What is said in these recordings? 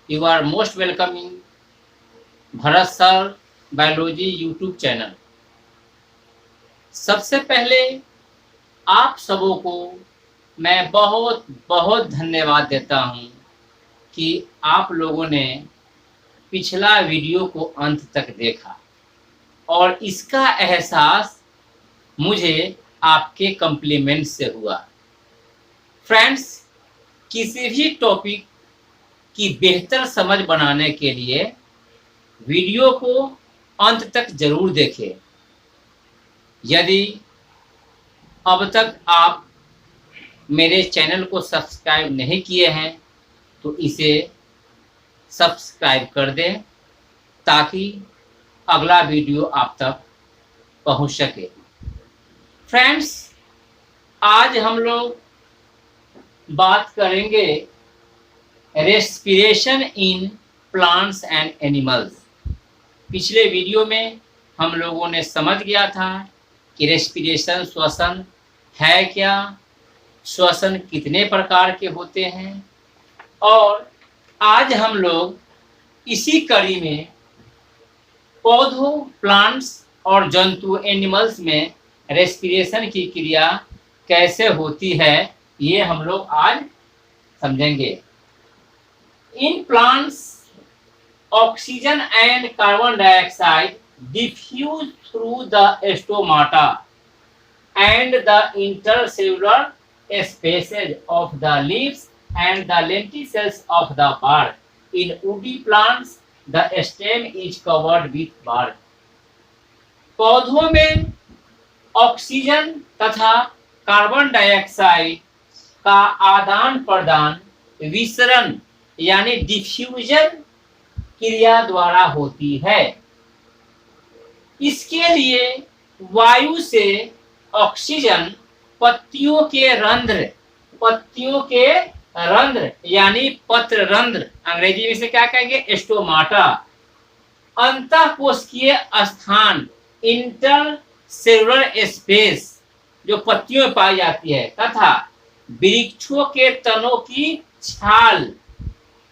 You are most welcome in Bharat sir biology YouTube channel. सबसे पहले आप सबों को मैं बहुत बहुत धन्यवाद देता हूं कि आप लोगों ने पिछला वीडियो को अंत तक देखा और इसका एहसास मुझे आपके कम्प्लीमेंट से हुआ। फ्रेंड्स, किसी भी टॉपिक की बेहतर समझ बनाने के लिए वीडियो को अंत तक जरूर देखें। यदि अब तक आप मेरे चैनल को सब्सक्राइब नहीं किए हैं तो इसे सब्सक्राइब कर दें ताकि अगला वीडियो आप तक पहुंच सके। फ्रेंड्स, आज हम लोग बात करेंगे respiration in plants and animals. पिछले वीडियो में हम लोगों ने समझ गया था कि रेस्पिरेशन श्वसन है क्या, श्वसन कितने प्रकार के होते हैं, और आज हम लोग इसी कड़ी में पौधों, प्लांट्स और जंतु एनिमल्स में रेस्पिरेशन की क्रिया कैसे होती है ये हम लोग आज समझेंगे। In plants oxygen and carbon dioxide diffuse through the stomata and the intercellular spaces of the leaves and the lenticels of the bark. In woody plants, the stem is covered with bark. पौधों में oxygen तथा carbon dioxide का आदान प्रदान विसरण यानी diffusion क्रिया द्वारा होती है। इसके लिए वायु से ऑक्सीजन पत्तियों के रंध्र यानी पत्र रंध्र, अंग्रेजी में से क्या कहेंगे, स्टोमाटा, अंतःकोशिकीय स्थान इंटरसेलुलर स्पेस जो पत्तियों में पाई जाती है, तथा वृक्षों के तनों की छाल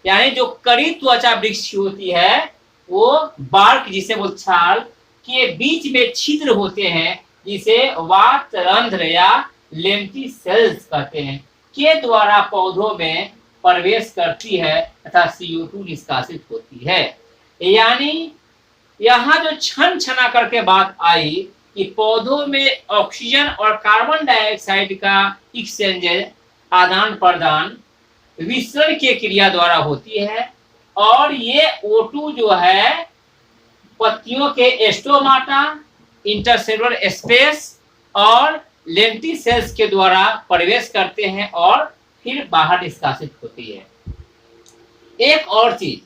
यानी जो कड़ी त्वचा वृक्ष होती है वो बार्क जिसे बोल छाल के बीच में छिद्र होते हैं जिसे वात रंध्र या लेंटिसेल्स कहते हैं, के द्वारा पौधों में प्रवेश करती है तथा CO2 निष्कासित होती है। यानी यहाँ जो छन छना करके बात आई कि पौधों में ऑक्सीजन और कार्बन डाइऑक्साइड का एक्सचेंज आदान प्रदान विसरण की क्रिया द्वारा होती है, और ये O2 जो है पत्तियों के स्टोमाटा, इंटरसेलुलर स्पेस और लेंटिसेल्स के द्वारा प्रवेश करते हैं और फिर बाहर निष्कासित होती है। एक और चीज,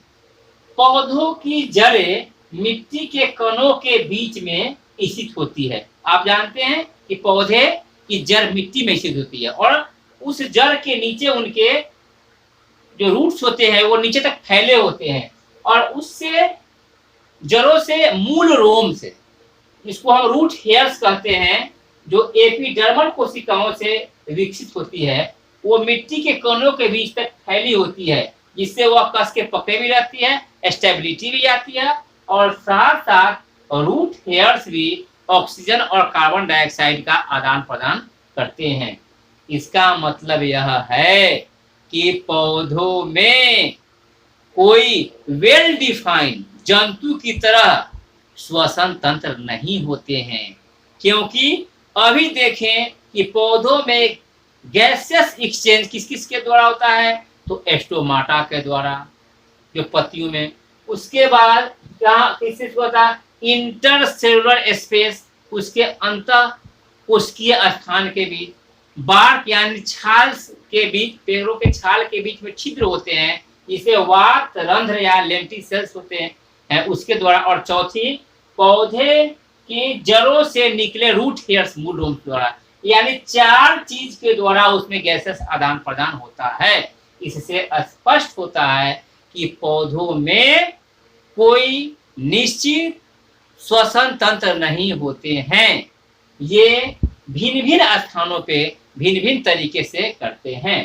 पौधों की जड़ें मिट्टी के कणों के बीच में स्थित होती है। आप जानते हैं कि पौधे की जड़ मिट्टी में स्थित होती है और उस जड़ के नीचे उनके जो रूट्स होते हैं वो नीचे तक फैले होते हैं, और उससे जड़ों से मूल रोम से, इसको हम रूट हेयर्स कहते हैं, जो एपिडर्मल कोशिकाओं से विकसित होती है, वो मिट्टी के कणों के बीच तक फैली होती है, जिससे वह कस के पकड़े भी रहती है, स्टेबिलिटी भी आती है, और साथ साथ रूट हेयर्स भी ऑक्सीजन और कार्बन डाइऑक्साइड का आदान प्रदान करते हैं। इसका मतलब यह है कि पौधों में कोई वेल डिफाइंड जंतु की तरह श्वसन तंत्र नहीं होते हैं, क्योंकि अभी देखें कि पौधों में गैसियस एक्सचेंज किस किस के द्वारा होता है, तो स्टोमाटा के द्वारा जो पत्तियों में, उसके बाद क्या किससे होता है, इंटरसेलुलर स्पेस, उसके अंतःकोशिकीय स्थान के बीच, बार्क यानी छाल के बीच, पेड़ों के छाल के बीच में छिद्र होते हैं जिसे वात रंध्र या लेंटिसेल्स होते हैं उसके द्वारा, और चौथी पौधे की जड़ों से निकले रूट हेयर्स मूल रोम द्वारा। यानी चार चीज के द्वारा उसमें गैसेस आदान प्रदान होता है। इससे स्पष्ट होता है कि पौधों में कोई निश्चित श्वसन तंत्र नहीं होते हैं, ये भिन्न भिन्न स्थानों पे भिन्न भिन्न तरीके से करते हैं।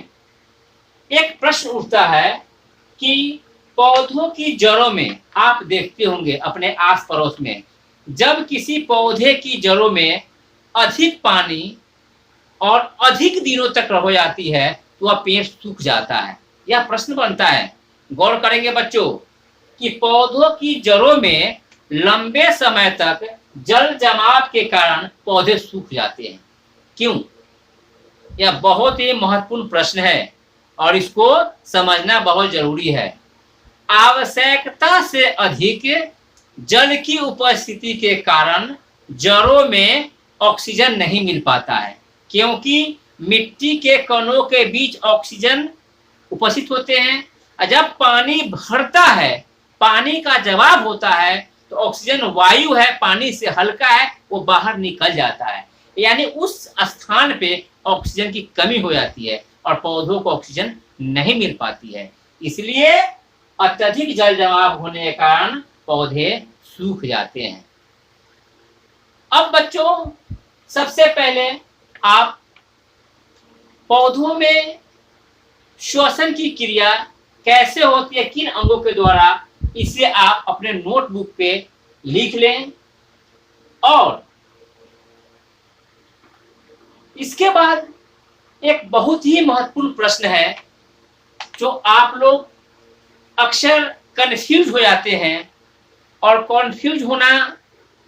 एक प्रश्न उठता है कि पौधों की जड़ों में आप देखते होंगे अपने आस पड़ोस में, जब किसी पौधे की जड़ों में अधिक पानी और अधिक दिनों तक रह जाती है तो वह पेड़ सूख जाता है। यह प्रश्न बनता है, गौर करेंगे बच्चों, कि पौधों की जड़ों में लंबे समय तक जल जमाव के कारण पौधे सूख जाते हैं, क्यों? यह बहुत ही महत्वपूर्ण प्रश्न है और इसको समझना बहुत जरूरी है। आवश्यकता से अधिक जल की उपस्थिति के कारण जड़ों में ऑक्सीजन नहीं मिल पाता है, क्योंकि मिट्टी के कणों के बीच ऑक्सीजन उपस्थित होते हैं। जब पानी भरता है, पानी का जवाब होता है, तो ऑक्सीजन वायु है, पानी से हल्का है, वो बाहर निकल जाता है, यानी उस स्थान पे ऑक्सीजन की कमी हो जाती है और पौधों को ऑक्सीजन नहीं मिल पाती है। इसलिए अत्यधिक जल जमाव होने के कारण पौधे सूख जाते हैं। अब बच्चों, सबसे पहले आप पौधों में श्वसन की क्रिया कैसे होती है, किन अंगों के द्वारा, इसे आप अपने नोटबुक पे लिख लें। और इसके बाद एक बहुत ही महत्वपूर्ण प्रश्न है जो आप लोग अक्सर कंफ्यूज हो जाते हैं, और कंफ्यूज होना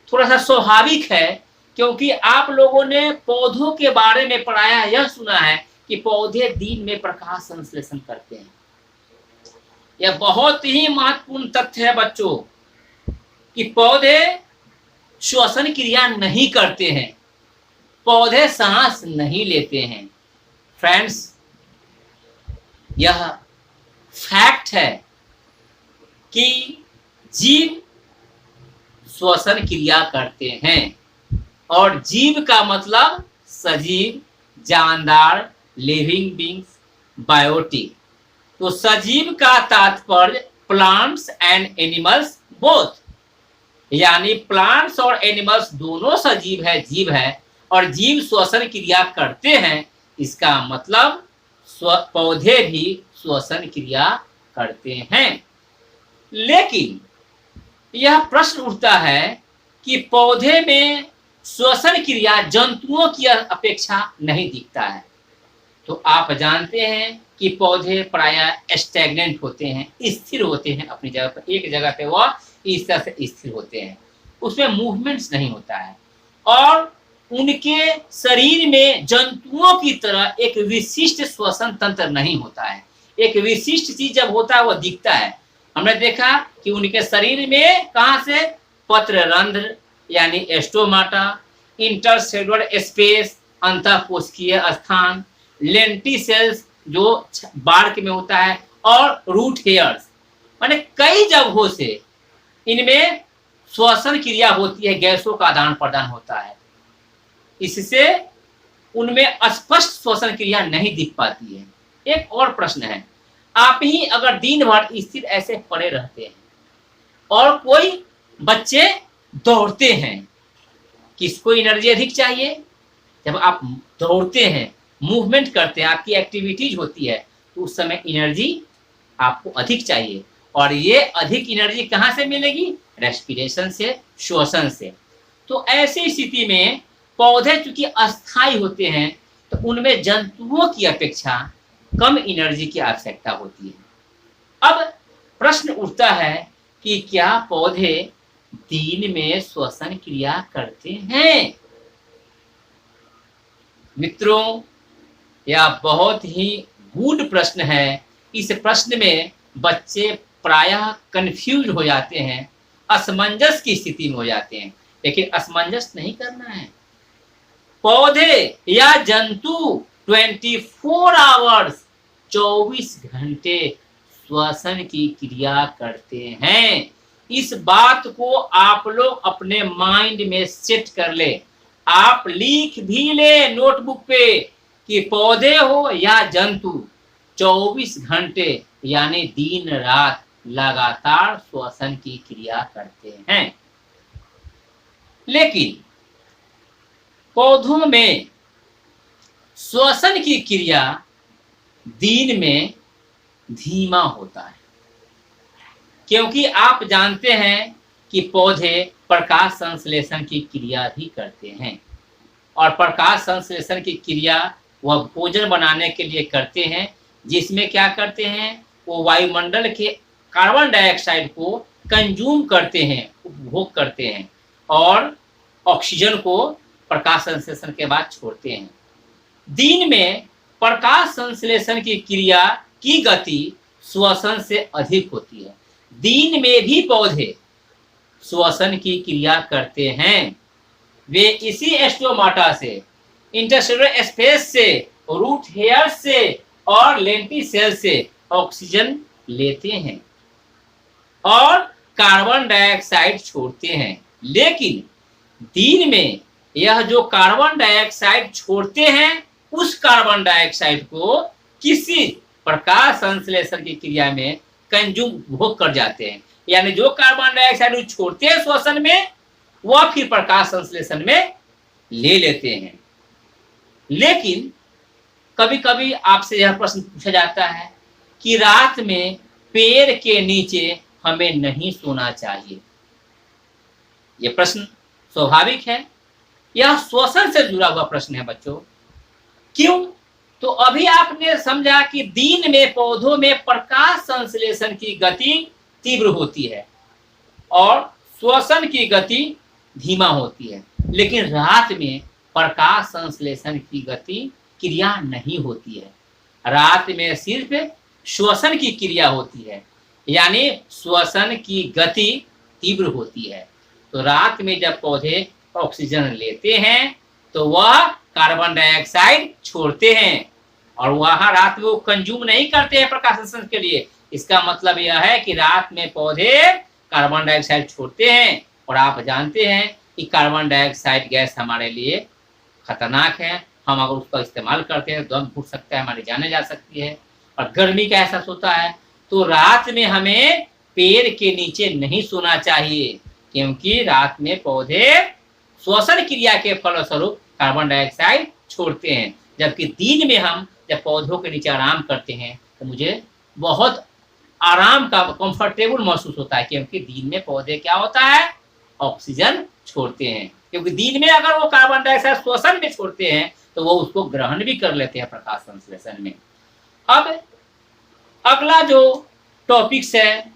थोड़ा सा स्वाभाविक है, क्योंकि आप लोगों ने पौधों के बारे में पढ़ाया, यह सुना है कि पौधे दिन में प्रकाश संश्लेषण करते हैं। यह बहुत ही महत्वपूर्ण तथ्य है बच्चों कि पौधे श्वसन क्रिया नहीं करते हैं, पौधे सांस नहीं लेते हैं। फ्रेंड्स, यह फैक्ट है कि जीव श्वसन क्रिया करते हैं, और जीव का मतलब सजीव, जानदार, लिविंग बींग्स, बायोटिक। तो सजीव का तात्पर्य प्लांट्स एंड एनिमल्स बोथ, यानी प्लांट्स और एनिमल्स दोनों सजीव है, जीव है, और जीव श्वसन क्रिया करते हैं। इसका मतलब पौधे भी श्वसन क्रिया करते हैं। लेकिन यह प्रश्न उठता है कि पौधे में श्वसन क्रिया जंतुओं की अपेक्षा नहीं दिखता है। तो आप जानते हैं कि पौधे प्रायः स्टैग्नेंट होते हैं, स्थिर होते हैं अपनी जगह पर, एक जगह पे वह इस तरह से स्थिर होते हैं, उसमें मूवमेंट्स नहीं होता है, और उनके शरीर में जंतुओं की तरह एक विशिष्ट श्वसन तंत्र नहीं होता है। एक विशिष्ट चीज जब होता है वह दिखता है। हमने देखा कि उनके शरीर में कहां से पत्र रंध्र यानी एस्टोमाटा, इंटरसेलुलर स्पेस अंतःकोशिकीय स्थान, लेंटिसेल्स जो बार्क में होता है, और रूट हेयर्स, माने कई जगहों से इनमें श्वसन क्रिया होती है, गैसों का आदान प्रदान होता है। इससे उनमें स्पष्ट श्वसन क्रिया नहीं दिख पाती है। एक और प्रश्न है, आप ही अगर दिन भर स्थिर ऐसे पड़े रहते हैं और कोई बच्चे दौड़ते हैं, किसको एनर्जी अधिक चाहिए? जब आप दौड़ते हैं, मूवमेंट करते हैं, आपकी एक्टिविटीज होती है, तो उस समय एनर्जी आपको अधिक चाहिए, और ये अधिक एनर्जी कहाँ से मिलेगी? रेस्पिरेशन से, श्वसन से। तो ऐसी स्थिति में पौधे चूंकि अस्थायी होते हैं, तो उनमें जंतुओं की अपेक्षा कम एनर्जी की आवश्यकता होती है। अब प्रश्न उठता है कि क्या पौधे दिन में श्वसन क्रिया करते हैं? मित्रों, यह बहुत ही गूढ़ प्रश्न है। इस प्रश्न में बच्चे प्रायः कंफ्यूज हो जाते हैं, असमंजस की स्थिति में हो जाते हैं, लेकिन असमंजस नहीं करना है। पौधे या जंतु 24 आवर्स 24 घंटे श्वसन की क्रिया करते हैं। इस बात को आप लोग अपने माइंड में सेट कर ले। आप लिख भी ले नोटबुक पे कि पौधे हो या जंतु 24 घंटे यानी दिन रात लगातार श्वसन की क्रिया करते हैं। लेकिन पौधों में श्वसन की क्रिया दिन में धीमा होता है। क्योंकि आप जानते हैं कि पौधे प्रकाश संश्लेषण की क्रिया भी करते हैं, और प्रकाश संश्लेषण की क्रिया वह भोजन बनाने के लिए करते हैं, जिसमें क्या करते हैं, वो वायुमंडल के कार्बन डाइऑक्साइड को कंज्यूम करते हैं, उपभोग करते हैं, और ऑक्सीजन को प्रकाश संश्लेषण के बाद छोड़ते हैं। दिन में प्रकाश संश्लेषण की क्रिया की गति श्वसन से अधिक होती है। दिन में भी पौधे श्वसन की क्रिया करते हैं। वे इसी स्टोमाटा से, इंटरसेलुलर स्पेस से, रूट हेयर से और लेंटिसेल से ऑक्सीजन लेते हैं और कार्बन डाइऑक्साइड छोड़ते हैं। लेकिन दिन में यह जो कार्बन डाइऑक्साइड छोड़ते हैं, उस कार्बन डाइऑक्साइड को किसी प्रकाश संश्लेषण की क्रिया में कंज्यूम भोग कर जाते हैं। यानी जो कार्बन डाइऑक्साइड छोड़ते हैं श्वसन में, वह फिर प्रकाश संश्लेषण में ले लेते हैं। लेकिन कभी कभी आपसे यह प्रश्न पूछा जाता है कि रात में पेड़ के नीचे हमें नहीं सोना चाहिए। यह प्रश्न स्वाभाविक है, यह श्वसन से जुड़ा हुआ प्रश्न है बच्चों। क्यों? तो अभी आपने समझा कि दिन में पौधों में प्रकाश संश्लेषण की गति तीव्र होती है और श्वसन की गति धीमा होती है, लेकिन रात में प्रकाश संश्लेषण की गति क्रिया नहीं होती है। रात में सिर्फ श्वसन की क्रिया होती है, यानी श्वसन की गति तीव्र होती है। तो रात में जब पौधे ऑक्सीजन लेते हैं तो वह कार्बन डाइऑक्साइड छोड़ते हैं, और वहां रात में वो कंज्यूम नहीं करते हैं प्रकाश संश्लेषण के लिए। इसका मतलब यह है कि रात में पौधे कार्बन डाइऑक्साइड छोड़ते हैं, और आप जानते हैं कि कार्बन डाइऑक्साइड गैस हमारे लिए खतरनाक है। हम अगर उसका इस्तेमाल करते हैं तो दम घुट सकता है, हमारी जाने जा सकती है, और गर्मी का एहसास होता है। तो रात में हमें पेड़ के नीचे नहीं सोना चाहिए, क्योंकि रात में पौधे श्वसन क्रिया के फलस्वरूप कार्बन डाइऑक्साइड छोड़ते हैं। जबकि दिन में हम जब पौधों के नीचे आराम करते हैं तो मुझे बहुत आराम का, कंफर्टेबल महसूस होता है, क्योंकि दिन में पौधे क्या होता है, ऑक्सीजन छोड़ते हैं। क्योंकि दिन में अगर वो कार्बन डाइऑक्साइड श्वसन में छोड़ते हैं तो वो उसको ग्रहण भी कर लेते हैं प्रकाश संश्लेषण में। अब अगला जो टॉपिक्स है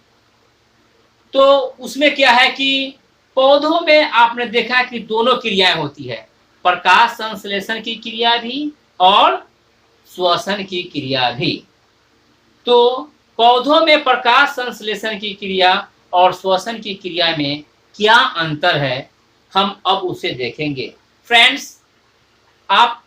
तो उसमें क्या है कि पौधों में आपने देखा कि दोनों क्रियाएं होती है, प्रकाश संश्लेषण की क्रिया भी और श्वसन की क्रिया भी। तो पौधों में प्रकाश संश्लेषण की क्रिया और श्वसन की क्रिया में क्या अंतर है, हम अब उसे देखेंगे। फ्रेंड्स, आप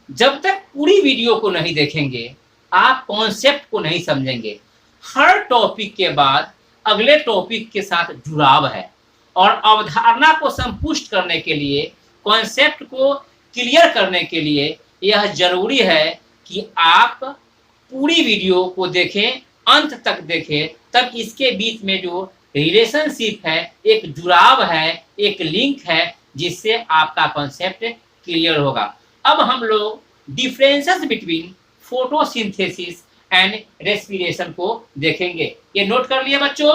जब तक पूरी वीडियो को नहीं देखेंगे आप कॉन्सेप्ट को नहीं समझेंगे। हर टॉपिक के बाद अगले टॉपिक के साथ जुड़ाव है, और अवधारणा को संपुष्ट करने के लिए, कॉन्सेप्ट को क्लियर करने के लिए यह जरूरी है कि आप पूरी वीडियो को देखें, अंत तक देखें, तब इसके बीच में जो रिलेशनशिप है, एक जुड़ाव है, एक लिंक है, जिससे आपका कॉन्सेप्ट क्लियर होगा। अब हम लोग differences between photosynthesis and respiration को देखेंगे। ये नोट कर लिए बच्चों?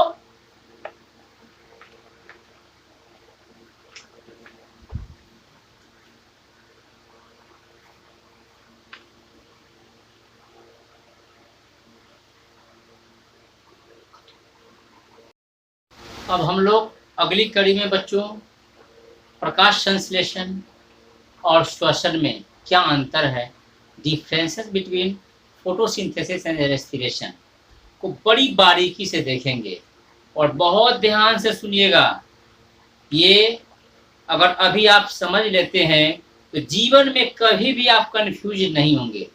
अब हम लोग अगली कड़ी में बच्चों प्रकाश संश्लेषण और श्वसन में क्या अंतर है, differences between photosynthesis and respiration को बड़ी बारीकी से देखेंगे, और बहुत ध्यान से सुनिएगा। ये अगर अभी आप समझ लेते हैं तो जीवन में कभी भी आप कंफ्यूज नहीं होंगे,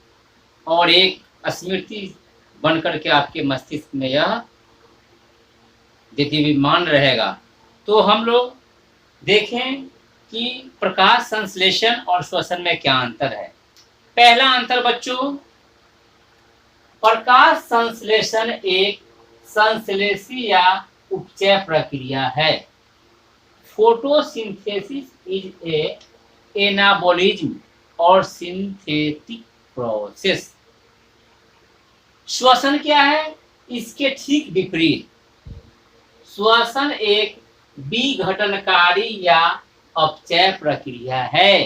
और एक स्मृति बन करके आपके मस्तिष्क में यह विद्यमान रहेगा। तो हम लोग देखें कि प्रकाश संश्लेषण और श्वसन में क्या अंतर है। पहला अंतर बच्चों, प्रकाश संश्लेषण एक संश्लेषी या उपचय प्रक्रिया है। फोटोसिंथेसिस इज ए एनाबोलिज्म और सिंथेटिक प्रोसेस। श्वसन क्या है? इसके ठीक विपरीत श्वसन एक विघटनकारी या अपचय प्रक्रिया है।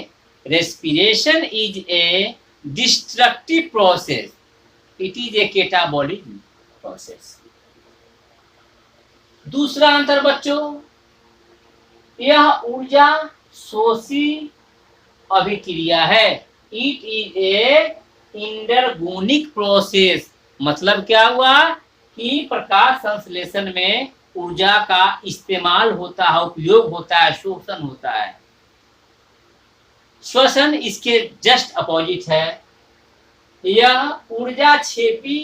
Respiration is a destructive process, it is a catabolic process. दूसरा अंतर बच्चों, यह ऊर्जा शोषी अभिक्रिया है। It is a endergonic process. मतलब क्या हुआ कि प्रकाश संश्लेषण में ऊर्जा का इस्तेमाल होता है, उपयोग होता है, शोषण होता है। श्वसन इसके जस्ट अपोजिट है। यह ऊर्जा क्षेपी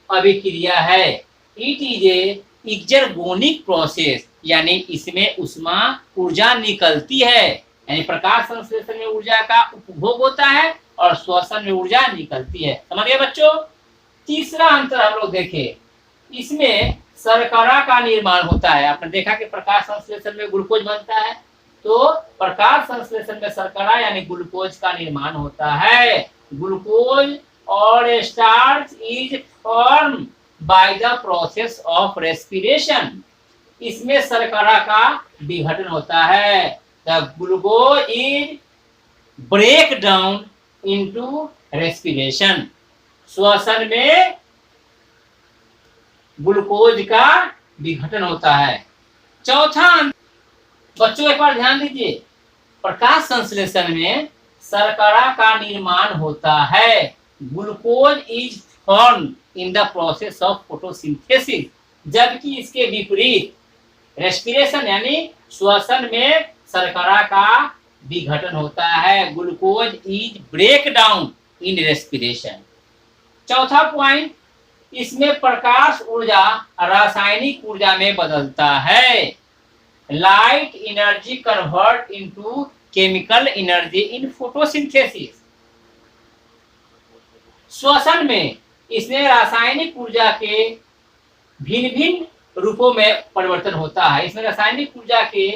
अभिक्रिया है। इट इज ए एक्सर्गोनिक प्रोसेस, यानी इसमें ऊष्मा ऊर्जा निकलती है, यानी प्रकाश संश्लेषण में ऊर्जा का उपभोग होता है और श्वसन में ऊर्जा निकलती है। समझ गए बच्चों। तीसरा अंतर हम लोग देखें, इसमें शर्करा का निर्माण होता है। आपने देखा कि प्रकाश संश्लेषण में ग्लूकोज बनता है, तो प्रकाश संश्लेषण में शर्करा यानी ग्लूकोज का निर्माण होता है। ग्लूकोज और starch is form by the process of respiration. इसमें शर्करा का विघटन होता है। The glucose is break down into respiration. श्वसन में ग्लूकोज का विघटन होता है। चौथा बच्चों एक बार ध्यान दीजिए, प्रकाश संश्लेषण में शर्करा का निर्माण होता है। Glucose is form in the process of photosynthesis, जबकि इसके विपरीत रेस्पिरेशन यानी श्वसन में शर्करा का विघटन होता है। Glucose is break down in respiration. चौथा पॉइंट, इसमें प्रकाश ऊर्जा रासायनिक ऊर्जा में बदलता है। Light energy convert into chemical energy in photosynthesis. श्वसन में इसमें रासायनिक ऊर्जा के भिन्न भिन्न रूपों में परिवर्तन होता है। इसमें रासायनिक ऊर्जा के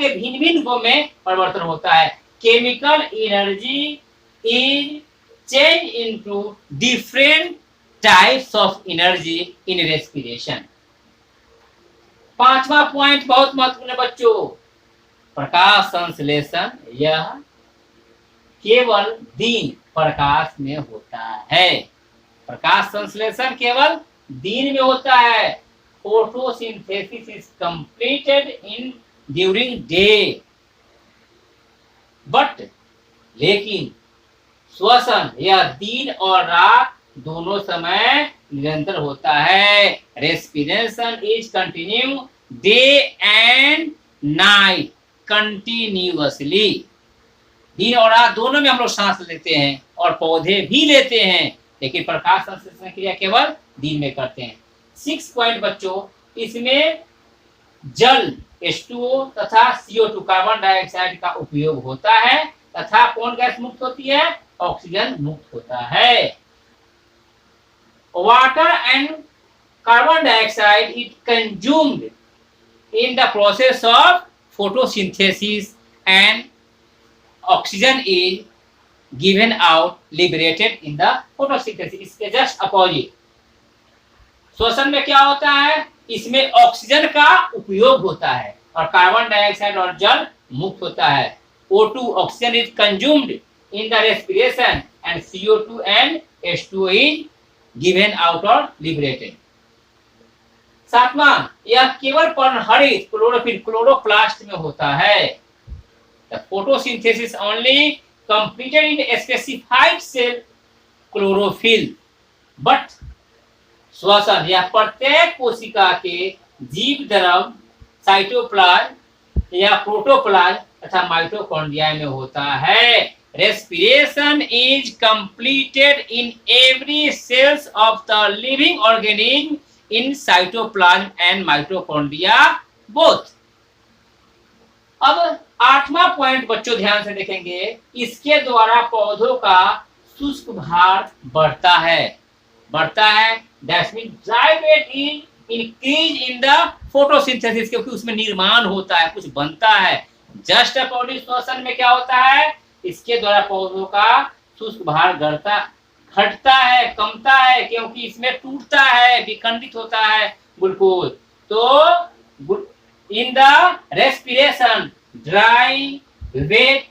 भिन्न भिन्न रूपों में परिवर्तन होता है। Chemical energy is change into different types of energy in respiration. पांचवा पॉइंट बहुत महत्वपूर्ण है बच्चों, प्रकाश संश्लेषण यह केवल दिन प्रकाश में होता है। प्रकाश संश्लेषण केवल दिन में होता है। Photosynthesis is completed in during day, but लेकिन श्वसन यह दिन और रात दोनों समय निरंतर होता है। Respiration is continue day and night continuously. दिन और रात दोनों में हम लोग सांस लेते हैं और पौधे भी लेते हैं, लेकिन प्रकाश संश्लेषण क्रिया केवल दिन में करते हैं। 6 पॉइंट बच्चों, इसमें जल H2O तथा CO2 कार्बन डाइऑक्साइड का उपयोग होता है तथा कौन गैस मुक्त होती है? ऑक्सीजन मुक्त होता है। Water and carbon dioxide is consumed in the process of photosynthesis and oxygen is given out liberated in the photosynthesis. इसके जस्ट अपोजिट श्वसन में क्या होता है? इसमें ऑक्सीजन का उपयोग होता है और कार्बन डाइऑक्साइड और जल मुक्त होता है। O2 oxygen is consumed in the respiration and CO2 and H2O is given out और लिबरेटेड। सातवां, यह केवल पर्णहरित क्लोरोफिल क्लोरोप्लास्ट में होता है। The photosynthesis only completed in specified cell chlorophyll, but श्वसन यह प्रत्येक कोशिका के जीव द्रव साइटोप्लाज्म या प्रोटोप्लाज्म तथा माइटोकॉन्ड्रिया में होता है। Respiration is completed in every cells of the living organism in cytoplasm and mitochondria both. अब आठवां पॉइंट बच्चों ध्यान से देखेंगे, इसके द्वारा पौधों का शुष्क भार बढ़ता है। That mean dry weight is increase in the photosynthesis, क्योंकि उसमें निर्माण होता है, कुछ बनता है। जस्ट अपोजिट श्वसन में क्या होता है? इसके द्वारा पौधों का शुष्क भार घटता है, कमता है, क्योंकि इसमें टूटता है, विखंडित होता है ग्लूकोज। तो in the respiration dry weight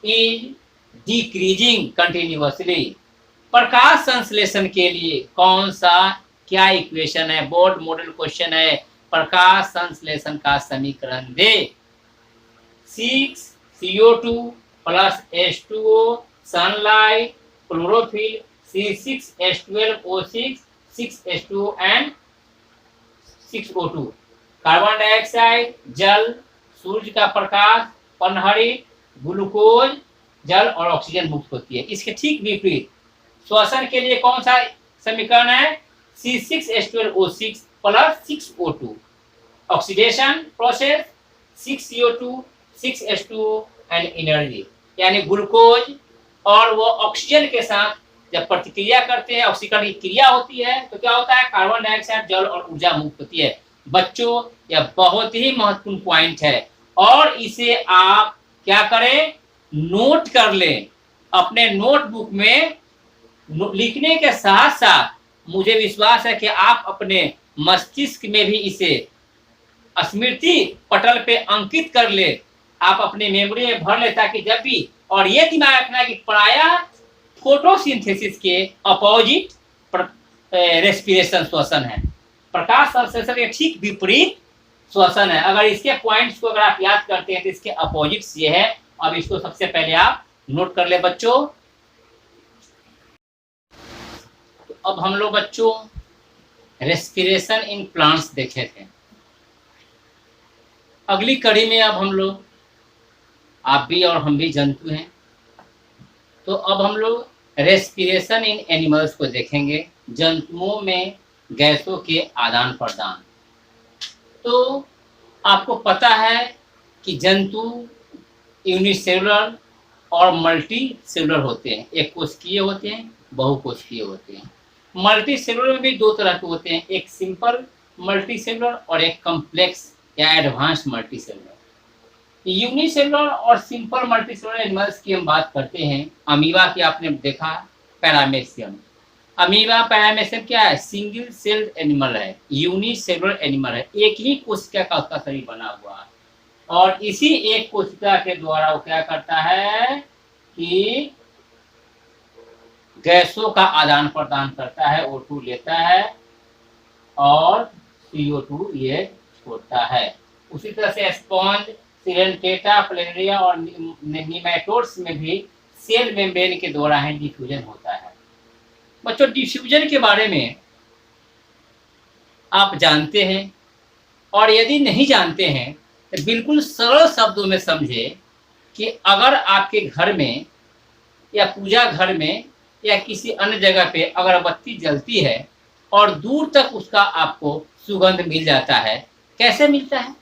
is decreasing continuously. प्रकाश संश्लेषण के लिए कौन सा क्या इक्वेशन है, बोर्ड मॉडल क्वेश्चन है, प्रकाश संश्लेषण का समीकरण दे। 6CO2 plus H2O, sunlight, chlorophyll, C6H12O6, 6H2O and 6O2, carbon dioxide, जल, सूर्य का प्रकाश, पनहड़ी, ग्लूकोज, जल और ऑक्सीजन मुक्त होती है। इसके ठीक विपरीत श्वसन के लिए कौन सा समीकरण है, C6H12O6 plus 6O2, oxidation process, 6CO2, 6H2O and energy, यानी ग्लूकोज और वो ऑक्सीजन के साथ जब प्रतिक्रिया करते हैं, ऑक्सीकरण की क्रिया होती है, तो क्या होता है, कार्बन डाइऑक्साइड, जल और ऊर्जा मुक्त होती है। बच्चों, यह बहुत ही महत्वपूर्ण पॉइंट है और इसे आप क्या करें, नोट कर लें अपने नोटबुक में। लिखने के साथ साथ मुझे विश्वास है कि आप अपने मस्तिष्क में भी इसे स्मृति पटल पे अंकित कर ले, आप अपनी मेमोरी में भर ले, ताकि जब भी, और ये दिमाग रखना कि प्रायः फोटोसिंथेसिस के अपोजिट रेस्पिरेशन श्वसन है, प्रकाश संश्लेषण के ठीक विपरीत श्वसन है। अगर इसके पॉइंट्स को अगर आप याद करते हैं तो इसके अपोजिट्स ये है। अब इसको सबसे पहले आप नोट कर ले बच्चों। तो अब हम लोग बच्चों रेस्पिरेशन इन प्लांट्स देखे थे। अगली कड़ी में अब हम लोग, आप भी और हम भी जंतु हैं, तो अब हम लोग रेस्पिरेशन इन एनिमल्स को देखेंगे, जंतुओं में गैसों के आदान प्रदान। तो आपको पता है कि जंतु यूनिसेलुलर और मल्टी सेलुलर होते हैं, एक कोशिकीय होते हैं, बहुकोशिकीय होते हैं। मल्टी सेलुलर में भी दो तरह के होते हैं, एक सिंपल मल्टी सेलुलर और एक कॉम्प्लेक्स या एडवांस मल्टी सेलुलर। यूनिसेलुलर और सिंपल मल्टी सेलुलर एनिमल्स की हम बात करते हैं। अमीबा की आपने देखा, पैरामेसियम। अमीबा पैरामेसियम क्या है, सिंगल सेल्ड एनिमल है, यूनिसेलुलर एनिमल है, एक ही कोशिका का उसका शरीर बना हुआ है और इसी एक कोशिका के द्वारा वो क्या करता है कि गैसों का आदान प्रदान करता है, O2 लेता है और CO2 ये छोड़ता है। उसी तरह से स्पॉन्ज, सिरेंटेटा, प्लेनेरिया और निमेटोड्स में भी सेल मेम्ब्रेन के द्वारा ही डिफ्यूजन होता है। बच्चों, डिफ्यूजन के बारे में आप जानते हैं, और यदि नहीं जानते हैं तो बिल्कुल सरल शब्दों में समझे कि अगर आपके घर में या पूजा घर में या किसी अन्य जगह पे अगरबत्ती जलती है और दूर तक उसका आपको सुगंध मिल जाता है, कैसे मिलता है?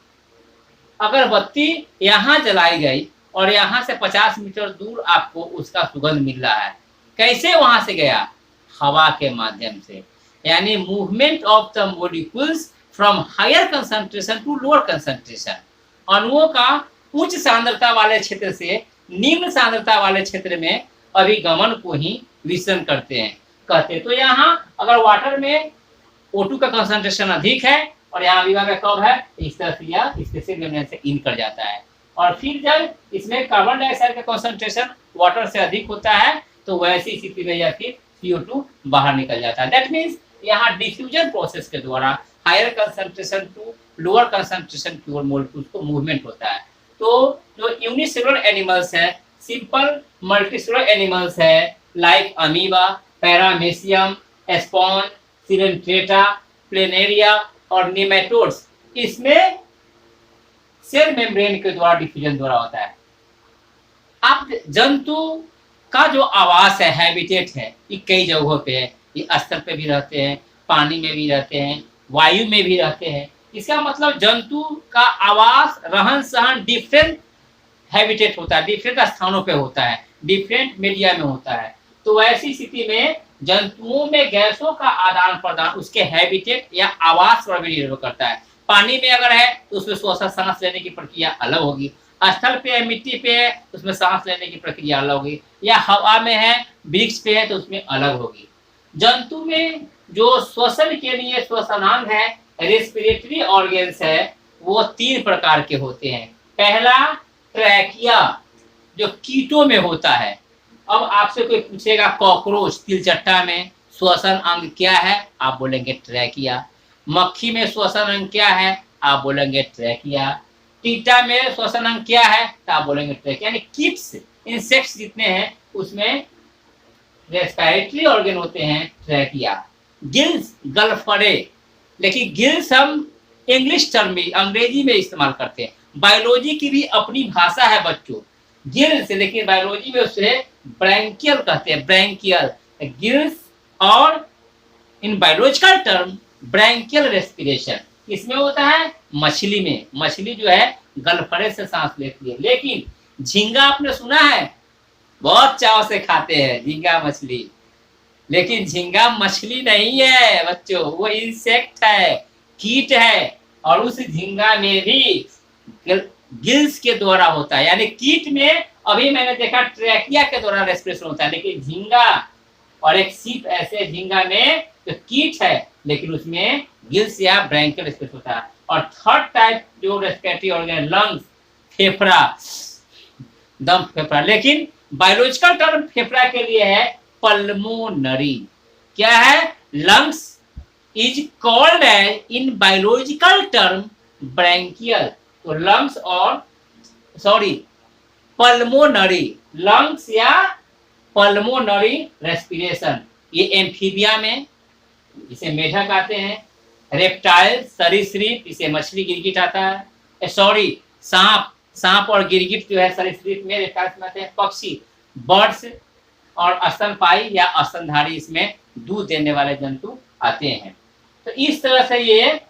अगरबत्ती यहाँ जलाई गई और यहाँ से 50 मीटर दूर आपको उसका सुगंध मिल रहा है, कैसे वहां से गया? हवा के माध्यम से, यानी movement of the molecules from higher concentration to lower concentration. अणुओं का उच्च सांद्रता वाले क्षेत्र से निम्न सांद्रता वाले क्षेत्र में अभिगमन को ही विसरण करते हैं कहते। तो यहाँ अगर वाटर में O2 का कंसंट्रेशन अधिक है और यहाँ अमीबा में कम है, इस तरह से या इसके से इन कर जाता है, और फिर जब इसमें कार्बन डाइऑक्साइड का कंसंट्रेशन वाटर से अधिक होता है तो वैसी स्थिति में या फिर CO2 बाहर निकल जाता है। दैट मीन्स यहाँ डिफ्यूजन प्रोसेस के द्वारा higher concentration to lower concentration की ओर मॉलिक्यूल्स को मूवमेंट होता है। तो जो यूनिसेलुलर एनिमल्स है, सिंपल मल्टीसेलुलर एनिमल्स है, like amoeba, paramecium, sponge, coelenterata, planaria और निमेटोड्स, इसमें सेल मेम्ब्रेन के द्वारा डिफ्यूजन द्वारा होता है। अब जंतु का जो आवास है, हैबिटेट है, ये कई जगहों पे है, ये स्थल पे भी रहते हैं, पानी में भी रहते हैं, वायु में भी रहते हैं। इसका मतलब जंतु का आवास, रहन सहन डिफरेंट हैबिटेट होता है, डिफरेंट स्थानों पे होता है, डिफरेंट मीडिया में होता है। तो ऐसी स्थिति में जंतुओं में गैसों का आदान प्रदान उसके हैबिटेट या आवास पर भी निर्भर करता है। पानी में अगर है तो उसमें श्वास सांस लेने की प्रक्रिया अलग होगी, स्थल पे है, मिट्टी पे है, उसमें सांस लेने की प्रक्रिया अलग होगी, या हवा में है, वृक्ष पे है तो उसमें अलग होगी। जंतु में जो श्वसन के लिए श्वसनांग है, रेस्पिरेटरी ऑर्गन्स है, वो 3 प्रकार के होते हैं। पहला ट्रैकिया, जो कीटों में होता है। अब आपसे कोई पूछेगा कॉकरोच, तिलचट्टा में श्वसन अंग क्या है, आप बोलेंगे ट्रैकिया। मक्खी में श्वसन अंग क्या है, आप बोलेंगे ट्रैकिया। टीटा में श्वसन अंग क्या है, तो आप बोलेंगे ट्रैकिया। यानी किट्स, इंसेक्ट्स जितने हैं उसमें रेस्पिरेटरी ऑर्गन होते हैं ट्रैकिया। गिल्स, गलफड़े, लेकिन गिल्स हम इंग्लिश टर्म में, अंग्रेजी में इस्तेमाल करते हैं। बायोलॉजी की भी अपनी भाषा है बच्चों, गिल्स, लेकिन बायोलॉजी में उसे ब्रैंकियल कहते हैं, ब्रैंकियल गिल्स। और इन बायोलॉजिकल टर्म ब्रैंकियल रेस्पिरेशन इसमें होता है मछली में। मछली जो है गलफड़े से सांस लेती है। लेकिन झींगा आपने सुना है, बहुत चाव से खाते हैं झींगा मछली, लेकिन झींगा मछली नहीं है बच्चों, वो इंसेक्ट है, कीट है। और उस झींगा में भी गिल्स के द्वारा होता है। यानी कीट में अभी मैंने देखा ट्रैकिया के द्वारा रेस्पिरेशन होता है, लेकिन झींगा और एक सीप ऐसे झींगा में जो कीट है, लेकिन उसमें गिल्स या ब्रैंकियल रेस्पिरेशन होता है। और थर्ड टाइप जो रेस्पिरेटरी ऑर्गन, लंग्स, फेफड़ा, दम फेफड़ा, लेकिन बायोलॉजिकल टर्म फेफड़ा के लिए है पल्मोनरी। क्या है? Lungs is called as in biological term branchial. तो लंग्स और पल्मोनरी, लंग्स या पल्मोनरी रेस्पिरेशन, ये एम्फीबिया में इसे मेढक आते हैं। रेप्टाइल, सरीसृप, इसे मछली, गिरगिट आता है। सांप और गिरगिट जो है सरीसृप में, रेप्टाइल्स में आते हैं। पक्षी, बर्ड्स और स्तनपायी या स्तनधारी, इसमें दूध देने वाले जंतु आते हैं। तो इस तरह से ये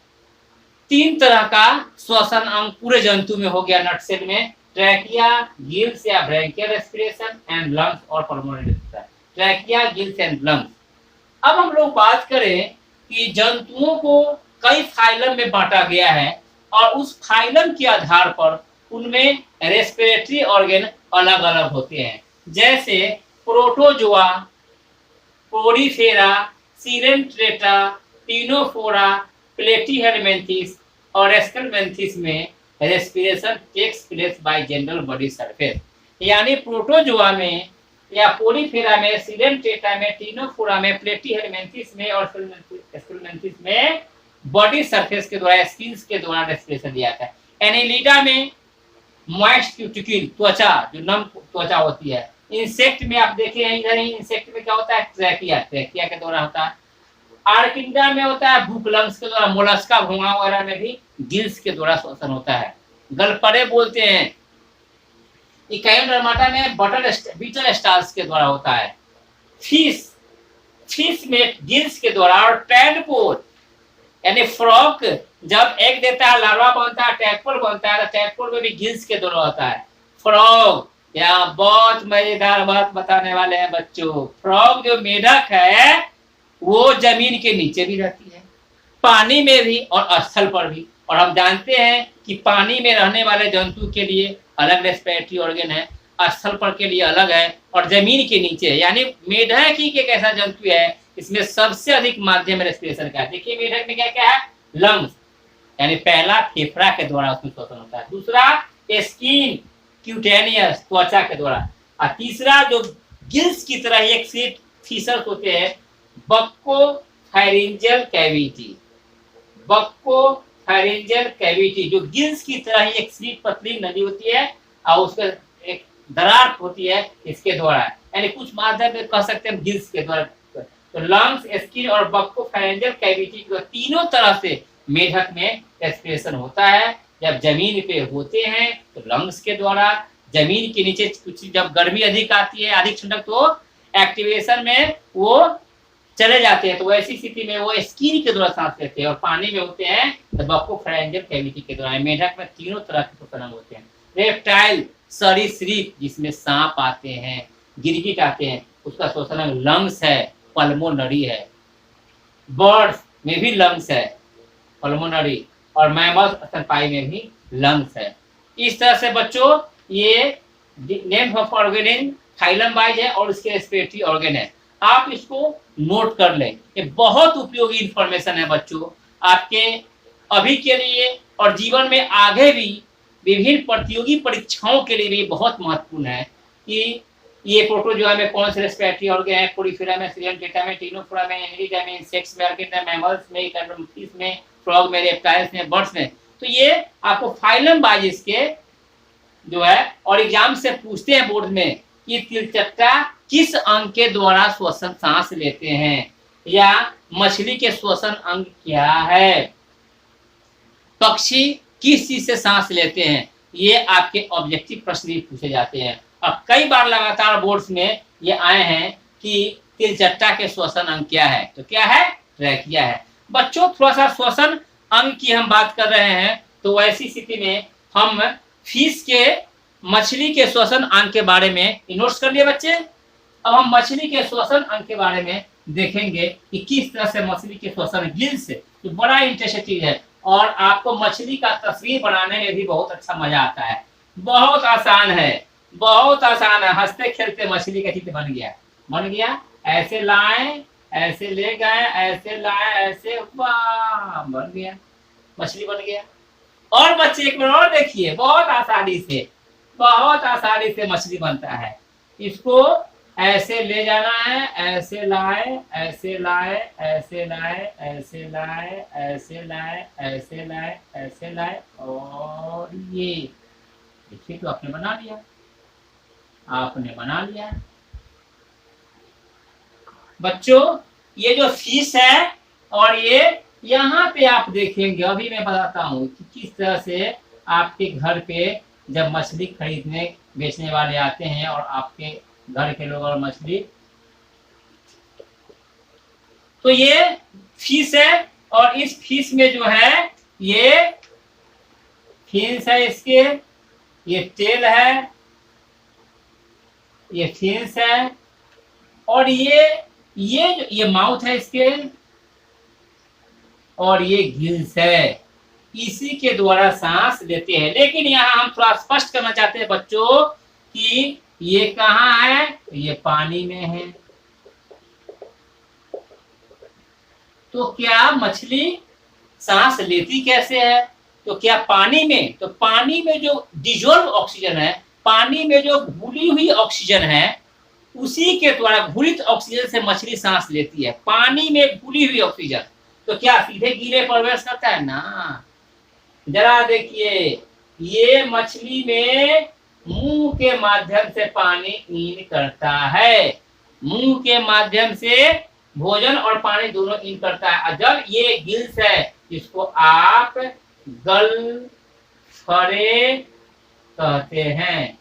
3 तरह का श्वसन अंग पूरे जंतु में हो गया नटसेल में, ट्रैकिया, गिल्स या ब्रैंकियल रेस्पिरेशन एंड लंग्स और pulmonary respiration. Trachea, gills and lungs. अब हम लोग बात करें कि जंतुओं को कई फाइलम में बांटा गया है और उस फाइलम के आधार पर उनमें रेस्पिरेटरी ऑर्गन अलग अलग होते हैं। जैसे protozoa, porifera, coelenterata, ctenophora, platyhelminthes और एस्केलमिन्थेस में respiration takes place by general body surface. यानी प्रोटोजोआ में या पोरीफेरा में, सीरेंट्रेटा में, टीनोफोरा में, प्लेटीहेलमिन्थेस में और एस्केलमिन्थेस में बॉडी सरफेस के द्वारा, स्किन के द्वारा रेस्पिरेशन दिया जाता है। एनिलिडा में मॉइस्ट क्यूटिकल, त्वचा जो नम त्वचा होती है। इंसेक्ट में आप देखिए इधर ही, इंसेक्ट में क्या होता है? ट्रैकिया, ट्रैकिया के द्वारा होता है। आर्किडा में होता है भूख, लंग्स के द्वारा। मोलस्का, घोंघा वगैरह में भी गिल्स के द्वारा श्वसन होता है। गलफड़े बोलते हैं। इकाइनोडर्माटा में बीटल स्टार्स के द्वारा होता है। फिश में गिल्स के द्वारा। और टैडपोल यानी फ्रॉग जब एग देता है, लार्वा बनता है, टैडपोल बनता है, तो टैडपोल में भी गिल्स के द्वारा होता है। फ्रॉग, या बहुत मजेदार बात बताने वाले हैं बच्चों। फ्रॉग जो मेढक है वो जमीन के नीचे भी रहती है, पानी में भी और स्थल पर भी। और हम जानते हैं कि पानी में रहने वाले जंतु के लिए अलग रेस्पिरेटरी ऑर्गन है, स्थल पर के लिए अलग है, और जमीन के नीचे। यानी मेढक ही एक ऐसा जंतु है इसमें सबसे अधिक माध्यम रेस्पिरेशन का है। देखिए मेढक में क्या क्या है? लंग्स, यानी पहला फेफड़ा के द्वारा उसमें श्वसन होता है। दूसरा स्किन, क्यूटेनियस, त्वचा के द्वारा। और तीसरा जो गिल्स की तरह एक सीट फीसर्स होते हैं, बक्कोफैरिंजियल कैविटी। बक्कोफैरिंजियल कैविटी जो गिल्स की तरह ही एक सीट पतली नदी होती है और उसका एक दरार होती है इसके द्वारा। यानी कुछ माध्यम में कह सकते हैं गिल्स के द्वारा। तो लंग्स, स्किन और बक्कोफैरिंजियल कैविटी को तीनों तरह से मेढक में रेस्पिरेशन होता है। जब जमीन पे होते हैं तो लंग्स के द्वारा, जमीन के नीचे कुछ जब गर्मी अधिक आती है, अधिक ठंडक, तो एक्टिवेशन में वो चले जाते हैं, तो ऐसी स्थिति में वो स्किन के द्वारा सांस लेते हैं। और पानी में होते हैं तो बक्कोफैरिंजियल कैविटी के द्वारा। मेढक में तीनों तरह के श्वसन अंग होते हैं। रेप्टाइल, सरीसृप जिसमें सांप आते हैं, गिरगिट आते हैं, उसका श्वसन अंग लंग्स है, पल्मोनरी है। बर्ड्स में भी लंग्स है, पल्मोनरी। और मैमल्स, स्तनपायी में भी लंग्स है। इस तरह से बच्चों ये name of organ phylum wise है और इसके रेस्पिरेटरी ऑर्गन है। आप इसको नोट कर लें, ये बहुत उपयोगी इंफॉर्मेशन है बच्चों आपके अभी के लिए और जीवन में आगे भी विभिन्न प्रतियोगी परीक्षाओं के लिए भी बहुत महत्वपूर्ण है कि ये प्रोटोजोआ में कौन से रेस्पिरेटरी ऑर्गन है, कोलिफेरा में, सिलियनटेटा में, टिनोफोरा में, एनिलिडा में, इंसेक्ट्स में, आर्किडा में, मैमल्स में, कैटरमफिश में, फ्रॉग में, रेप्टाइल्स में, बर्ड्स में। तो ये आपको फाइलम वाइज इसके जो है और एग्जाम से पूछते हैं बोर्ड में कि तिलचट्टा किस अंग के द्वारा श्वसन सांस लेते हैं या मछली के श्वसन अंग क्या है, पक्षी किस चीज से सांस लेते हैं, ये आपके ऑब्जेक्टिव प्रश्न भी पूछे जाते हैं। अब कई बार लगातार बोर्ड्स में ये आए हैं कि तिलचट्टा के श्वसन अंग क्या है, तो क्या है, ट्रैकिया है। बच्चों थोड़ा सा श्वसन अंग की हम बात कर रहे हैं तो वैसी स्थिति में हम फिश के मछली के श्वसन अंग के बारे में नोट्स कर लिए बच्चे। अब हम मछली के श्वसन अंग के बारे में देखेंगे कि किस तरह से मछली के श्वसन गिल्स जो बड़ा इंटरेस्टिंग चीज है और आपको मछली का तस्वीर बनाने में भी बहुत अच्छा मजा आता है। बहुत आसान है, बहुत आसान है, हंसते खेलते मछली का चित्र बन गया। ऐसे लाए, ऐसे ले गए, ऐसे लाए, ऐसे वाह बन गया, मछली बन गया। और बच्चे एक बार और देखिए, बहुत आसानी से मछली बनता है। इसको ऐसे ले जाना है, ऐसे लाए, ऐसे लाए, ऐसे लाए, ऐसे लाए, ऐसे लाए, ऐसे लाए, ऐसे लाए और ये देखिए तो आपने बना लिया, बच्चों ये जो फिश है और ये यहाँ पे आप देखेंगे, अभी मैं बताता हूँ कि किस तरह से आपके घर पे जब मछली खरीदने बेचने वाले आते हैं और आपके घर के लोग और मछली, तो ये फिश है और इस फिश में जो है ये फिन्स है, इसके ये टेल है, ये फिन्स है और ये माउथ है इसके और ये गिल्स है, इसी के द्वारा सांस लेते हैं। लेकिन यहाँ हम थोड़ा स्पष्ट करना चाहते हैं बच्चों कि ये कहाँ है, ये पानी में है। तो क्या मछली सांस लेती कैसे है, तो क्या पानी में, तो पानी में जो डिजोल्व ऑक्सीजन है, पानी में जो घुली हुई ऑक्सीजन है, उसी के द्वारा घुलित ऑक्सीजन से मछली सांस लेती है। पानी में घुली हुई ऑक्सीजन, तो क्या सीधे गीले प्रवेश करता है ना। जरा देखिए, ये मछली में मुंह के माध्यम से पानी इन करता है, मुंह के माध्यम से भोजन और पानी दोनों इन करता है। और जब ये गिल्स है, इसको आप गलफड़े कहते हैं।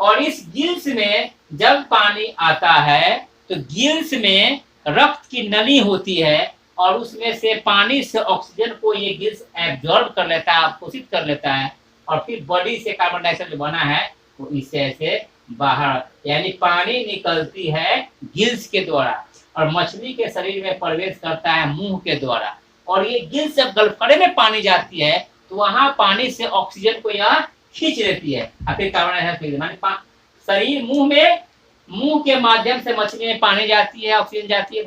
और इस गिल्स में जब पानी आता है तो गिल्स में रक्त की नली होती है और उसमें से पानी से ऑक्सीजन को ये गिल्स एब्जॉर्ब कर लेता है, अवशोषित कर लेता है और फिर बॉडी से कार्बन डाइऑक्साइड जो बना है वो इससे ऐसे बाहर, यानी पानी निकलती है गिल्स के द्वारा और मछली के शरीर में प्रवेश करता है मुंह के द्वारा। और ये गिल्स जब गलफड़े में पानी जाती है तो वहां पानी से ऑक्सीजन को यहाँ खींच लेती है और फिर कार्बन डाइऑक्साइड शरीर मुंह के माध्यम से मछली में पानी जाती है, ऑक्सीजन जाती है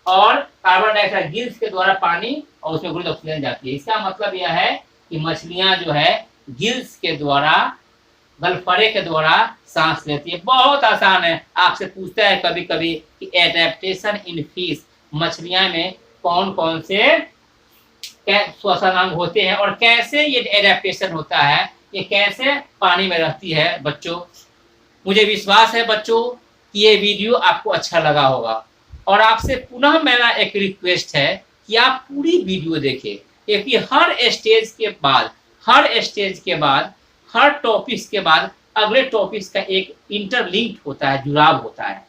और कार्बन डाइऑक्साइड गिल्स के द्वारा पानी और उसमें घुलित ऑक्सीजन जाती है। इसका मतलब यह है कि मछलियां जो है गिल्स के द्वारा, गलफड़े के द्वारा सांस लेती है। बहुत आसान है। आपसे पूछता है कभी कभी कि एडेप्टेशन इन फिश, मछलियां में कौन कौन से श्वसन अंग होते हैं और कैसे ये एडेप्टेशन होता है, ये कैसे पानी में रहती है। बच्चों मुझे विश्वास है बच्चों कि ये वीडियो आपको अच्छा लगा होगा और आपसे पुनः मेरा एक रिक्वेस्ट है कि आप पूरी वीडियो देखें, क्योंकि हर स्टेज के बाद हर टॉपिक्स के बाद अगले टॉपिक्स का एक इंटरलिंक्ड होता है, जुड़ाव होता है।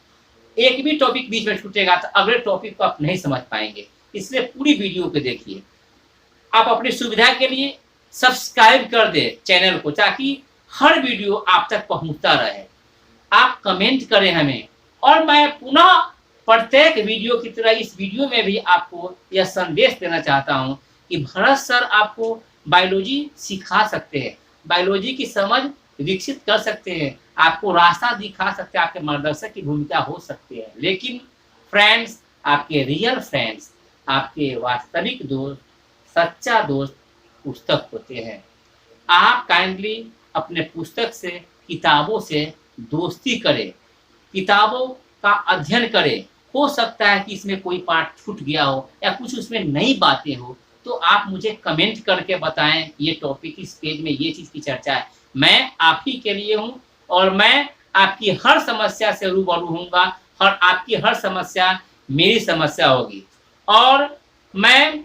एक भी टॉपिक बीच में छूटेगा तो अगले टॉपिक को आप नहीं समझ पाएंगे, इसलिए पूरी वीडियो को देखिए। आप अपनी सुविधा के लिए सब्सक्राइब कर दे चैनल को ताकि हर वीडियो आप तक पहुंचता रहे। आप कमेंट करें हमें और मैं पुनः प्रत्येक वीडियो की तरह इस वीडियो में भी आपको यह संदेश देना चाहता हूं कि भरत सर आपको बायोलॉजी सिखा सकते हैं। बायोलॉजी की समझ विकसित कर सकते हैं, आपको रास्ता दिखा सकते हैं, आपके मार्गदर्शक की भूमिका हो सकती है। लेकिन फ्रेंड्स, आपके रियल फ्रेंड्स, आपके वास्तविक दोस्त, सच्चा दोस्त पुस्तक होते हैं। आप काइंडली अपने पुस्तक से, किताबों से दोस्ती करें, किताबों का अध्ययन करें। हो सकता है कि इसमें कोई पार्ट छूट गया हो या कुछ उसमें नई बातें हो, तो आप मुझे कमेंट करके बताएं, ये टॉपिक इस पेज में ये चीज़ की चर्चा है। मैं आप ही के लिए हूँ और मैं आपकी हर समस्या से रूबरू हूँगा और आपकी हर समस्या मेरी समस्या होगी। और मैं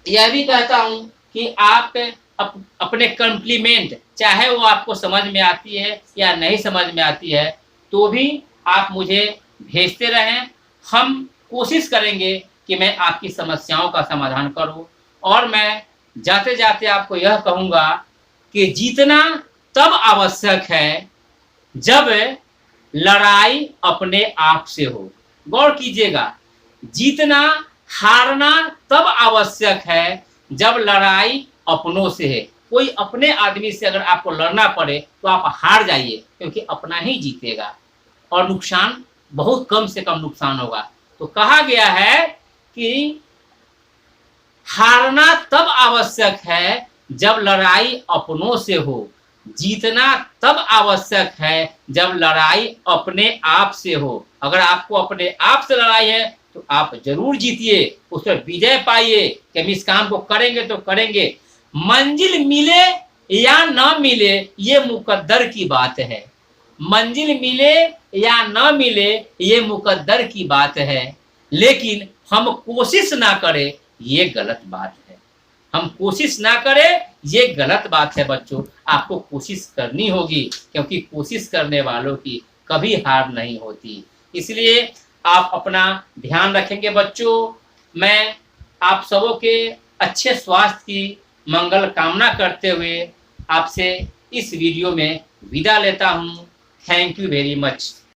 यह भी कहता हूँ कि आप अपने कॉम्प्लीमेंट, चाहे वो आपको समझ में आती है या नहीं समझ में आती है, तो भी आप मुझे भेजते रहें। हम कोशिश करेंगे कि मैं आपकी समस्याओं का समाधान करूं। और मैं जाते जाते आपको यह कहूँगा कि जीतना तब आवश्यक है जब लड़ाई अपने आप से हो। गौर कीजिएगा, जीतना, हारना तब आवश्यक है जब लड़ाई अपनों से है। कोई अपने आदमी से अगर आपको लड़ना पड़े तो आप हार जाइए, क्योंकि अपना ही जीतेगा और नुकसान बहुत कम से कम नुकसान होगा। तो कहा गया है कि हारना तब आवश्यक है जब लड़ाई अपनों से हो, जीतना तब आवश्यक है जब लड़ाई अपने आप से हो। अगर आपको अपने आप से लड़ाई है तो आप जरूर जीतिए, उस पर विजय पाइए कि हम इस काम को करेंगे तो करेंगे। मंजिल मिले या ना मिले ये मुकद्दर की बात है, मंजिल मिले या ना मिले ये मुकद्दर की बात है, लेकिन हम कोशिश ना करें ये गलत बात है। हम कोशिश ना करें ये गलत बात है बच्चों। आपको कोशिश करनी होगी, क्योंकि कोशिश करने वालों की कभी हार नहीं होती। इसलिए आप अपना ध्यान रखेंगे बच्चों। मैं आप सबों के अच्छे स्वास्थ्य की मंगल कामना करते हुए आपसे इस वीडियो में विदा लेता हूँ। Thank you very much.